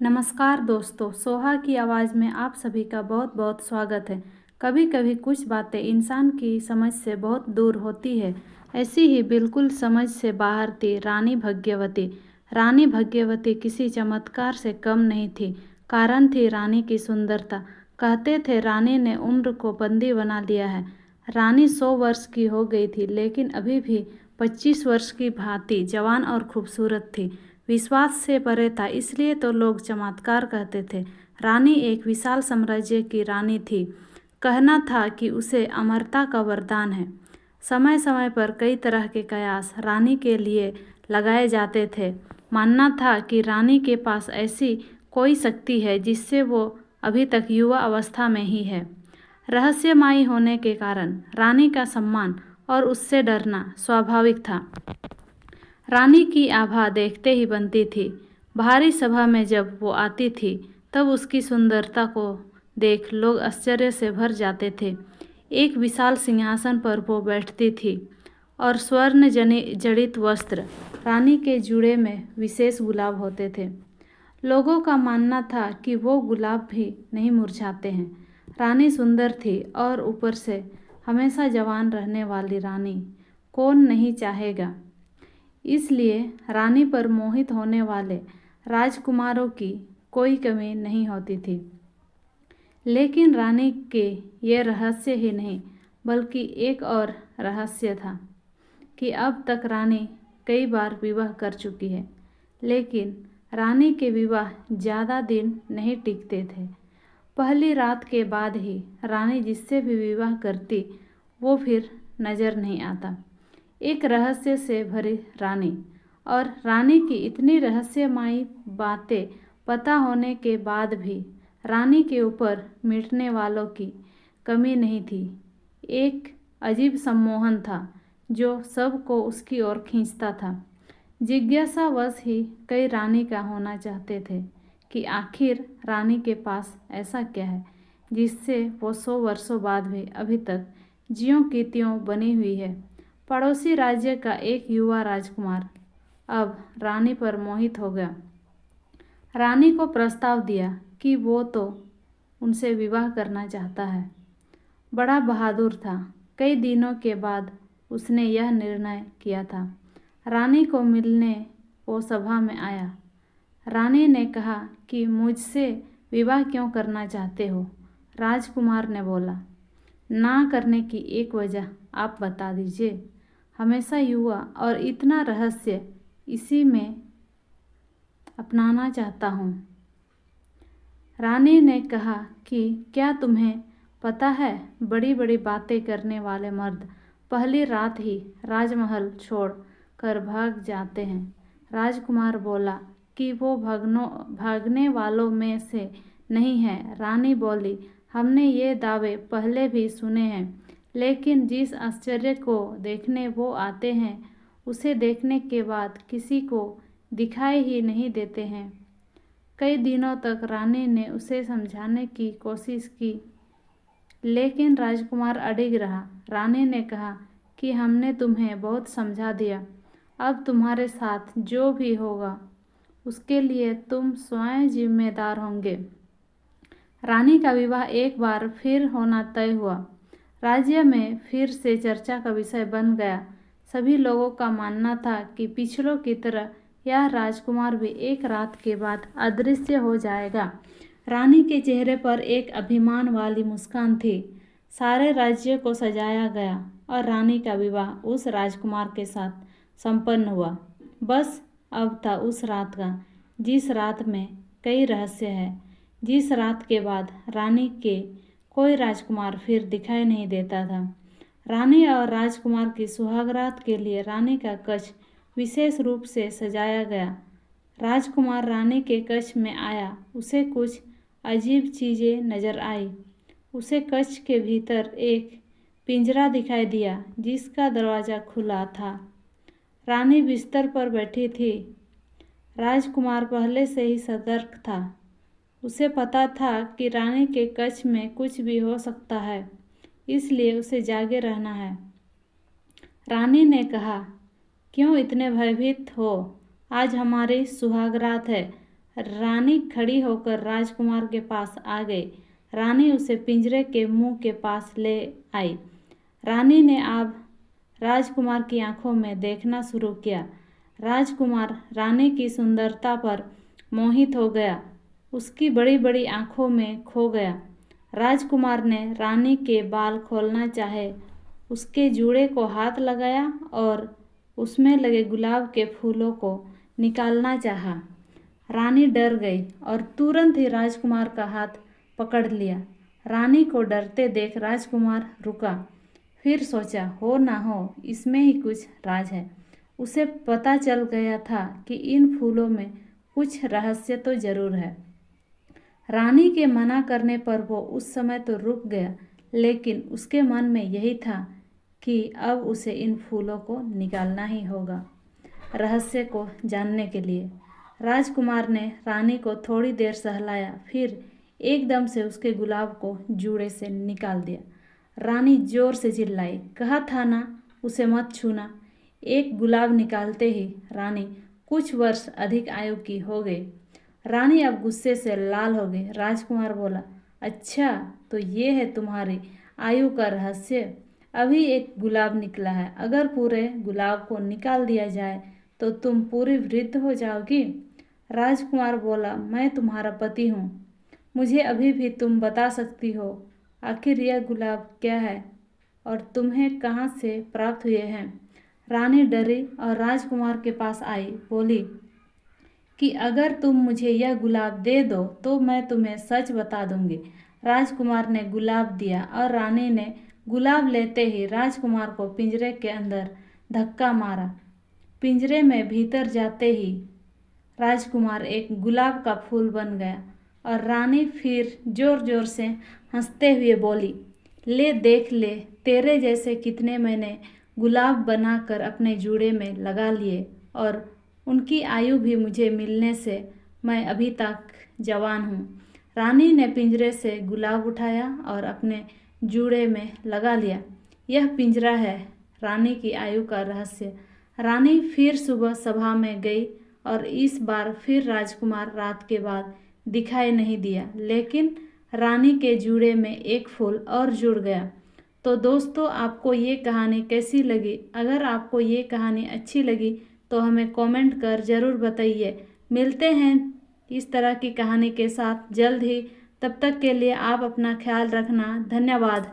नमस्कार दोस्तों, सोहा की आवाज़ में आप सभी का बहुत बहुत स्वागत है। कभी कभी कुछ बातें इंसान की समझ से बहुत दूर होती है। ऐसी ही बिल्कुल समझ से बाहर थी रानी भाग्यवती। रानी भाग्यवती किसी चमत्कार से कम नहीं थी। कारण थी रानी की सुंदरता। कहते थे रानी ने उम्र को बंदी बना लिया है। रानी 100 वर्ष की हो गई थी, लेकिन अभी भी 25 वर्ष की भांति जवान और खूबसूरत थी। विश्वास से परे था, इसलिए तो लोग चमत्कार कहते थे। रानी एक विशाल साम्राज्य की रानी थी। कहना था कि उसे अमरता का वरदान है। समय समय पर कई तरह के कयास रानी के लिए लगाए जाते थे। मानना था कि रानी के पास ऐसी कोई शक्ति है जिससे वो अभी तक युवा अवस्था में ही है। रहस्यमयी होने के कारण रानी का सम्मान और उससे डरना स्वाभाविक था। रानी की आभा देखते ही बनती थी। भारी सभा में जब वो आती थी तब उसकी सुंदरता को देख लोग आश्चर्य से भर जाते थे। एक विशाल सिंहासन पर वो बैठती थी और स्वर्ण जड़ित वस्त्र रानी के जूड़े में विशेष गुलाब होते थे। लोगों का मानना था कि वो गुलाब भी नहीं मुरझाते हैं। रानी सुंदर थी और ऊपर से हमेशा जवान रहने वाली रानी कौन नहीं चाहेगा। इसलिए रानी पर मोहित होने वाले राजकुमारों की कोई कमी नहीं होती थी। लेकिन रानी के ये रहस्य ही नहीं, बल्कि एक और रहस्य था कि अब तक रानी कई बार विवाह कर चुकी है, लेकिन रानी के विवाह ज़्यादा दिन नहीं टिकते थे। पहली रात के बाद ही रानी जिससे भी विवाह करती वो फिर नज़र नहीं आता। एक रहस्य से भरी रानी, और रानी की इतनी रहस्यमयी बातें पता होने के बाद भी रानी के ऊपर मिटने वालों की कमी नहीं थी। एक अजीब सम्मोहन था जो सबको उसकी ओर खींचता था। जिज्ञासावश ही कई रानी का होना चाहते थे कि आखिर रानी के पास ऐसा क्या है जिससे वो 100 वर्षों बाद भी अभी तक ज्यों की त्यों बनी हुई है। पड़ोसी राज्य का एक युवा राजकुमार अब रानी पर मोहित हो गया। रानी को प्रस्ताव दिया कि वो तो उनसे विवाह करना चाहता है। बड़ा बहादुर था। कई दिनों के बाद उसने यह निर्णय किया था। रानी को मिलने वो सभा में आया। रानी ने कहा कि मुझसे विवाह क्यों करना चाहते हो। राजकुमार ने बोला, ना करने की एक वजह आप बता दीजिए। हमेशा युवा और इतना रहस्य, इसी में अपनाना चाहता हूँ। रानी ने कहा कि क्या तुम्हें पता है, बड़ी बड़ी बातें करने वाले मर्द पहली रात ही राजमहल छोड़ कर भाग जाते हैं। राजकुमार बोला कि वो भागने वालों में से नहीं है। रानी बोली, हमने ये दावे पहले भी सुने हैं, लेकिन जिस आश्चर्य को देखने वो आते हैं उसे देखने के बाद किसी को दिखाई ही नहीं देते हैं। कई दिनों तक रानी ने उसे समझाने की कोशिश की, लेकिन राजकुमार अडिग रहा। रानी ने कहा कि हमने तुम्हें बहुत समझा दिया, अब तुम्हारे साथ जो भी होगा उसके लिए तुम स्वयं जिम्मेदार होंगे। रानी का विवाह एक बार फिर होना तय हुआ। राज्य में फिर से चर्चा का विषय बन गया। सभी लोगों का मानना था कि पिछलों की तरह यह राजकुमार भी एक रात के बाद अदृश्य हो जाएगा। रानी के चेहरे पर एक अभिमान वाली मुस्कान थी। सारे राज्य को सजाया गया और रानी का विवाह उस राजकुमार के साथ संपन्न हुआ। बस अब था उस रात का, जिस रात में कई रहस्य है, जिस रात के बाद रानी के कोई राजकुमार फिर दिखाई नहीं देता था। रानी और राजकुमार की सुहागरात के लिए रानी का कक्ष विशेष रूप से सजाया गया। राजकुमार रानी के कक्ष में आया। उसे कुछ अजीब चीज़ें नजर आई। उसे कक्ष के भीतर एक पिंजरा दिखाई दिया जिसका दरवाज़ा खुला था। रानी बिस्तर पर बैठी थी। राजकुमार पहले से ही सतर्क था। उसे पता था कि रानी के कक्ष में कुछ भी हो सकता है, इसलिए उसे जागे रहना है। रानी ने कहा, क्यों इतने भयभीत हो? आज हमारी सुहागरात है। रानी खड़ी होकर राजकुमार के पास आ गई। रानी उसे पिंजरे के मुंह के पास ले आई। रानी ने अब राजकुमार की आंखों में देखना शुरू किया। राजकुमार रानी की सुंदरता पर मोहित हो गया, उसकी बड़ी बड़ी आंखों में खो गया। राजकुमार ने रानी के बाल खोलना चाहे, उसके जूड़े को हाथ लगाया और उसमें लगे गुलाब के फूलों को निकालना चाहा। रानी डर गई और तुरंत ही राजकुमार का हाथ पकड़ लिया। रानी को डरते देख राजकुमार रुका, फिर सोचा हो ना हो इसमें ही कुछ राज है। उसे पता चल गया था कि इन फूलों में कुछ रहस्य तो जरूर है। रानी के मना करने पर वो उस समय तो रुक गया, लेकिन उसके मन में यही था कि अब उसे इन फूलों को निकालना ही होगा रहस्य को जानने के लिए। राजकुमार ने रानी को थोड़ी देर सहलाया, फिर एकदम से उसके गुलाब को जूड़े से निकाल दिया। रानी जोर से चिल्लाई, कहा था ना उसे मत छूना। एक गुलाब निकालते ही रानी कुछ वर्ष अधिक आयु की हो गई। रानी अब गुस्से से लाल हो गई। राजकुमार बोला, अच्छा तो ये है तुम्हारी आयु का रहस्य। अभी एक गुलाब निकला है, अगर पूरे गुलाब को निकाल दिया जाए तो तुम पूरी वृद्ध हो जाओगी। राजकुमार बोला, मैं तुम्हारा पति हूँ, मुझे अभी भी तुम बता सकती हो आखिर यह गुलाब क्या है और तुम्हें कहाँ से प्राप्त हुए हैं। रानी डरी और राजकुमार के पास आई, बोली कि अगर तुम मुझे यह गुलाब दे दो तो मैं तुम्हें सच बता दूंगी। राजकुमार ने गुलाब दिया और रानी ने गुलाब लेते ही राजकुमार को पिंजरे के अंदर धक्का मारा। पिंजरे में भीतर जाते ही राजकुमार एक गुलाब का फूल बन गया और रानी फिर जोर जोर से हंसते हुए बोली, ले देख ले, तेरे जैसे कितने मैंने गुलाब बनाकर अपने जूड़े में लगा लिए और उनकी आयु भी मुझे मिलने से मैं अभी तक जवान हूँ। रानी ने पिंजरे से गुलाब उठाया और अपने जूड़े में लगा लिया। यह पिंजरा है रानी की आयु का रहस्य। रानी फिर सुबह सभा में गई और इस बार फिर राजकुमार रात के बाद दिखाई नहीं दिया, लेकिन रानी के जूड़े में एक फूल और जुड़ गया। तो दोस्तों, आपको ये कहानी कैसी लगी? अगर आपको ये कहानी अच्छी लगी तो हमें कमेंट कर ज़रूर बताइए। मिलते हैं इस तरह की कहानी के साथ जल्द ही। तब तक के लिए आप अपना ख्याल रखना। धन्यवाद।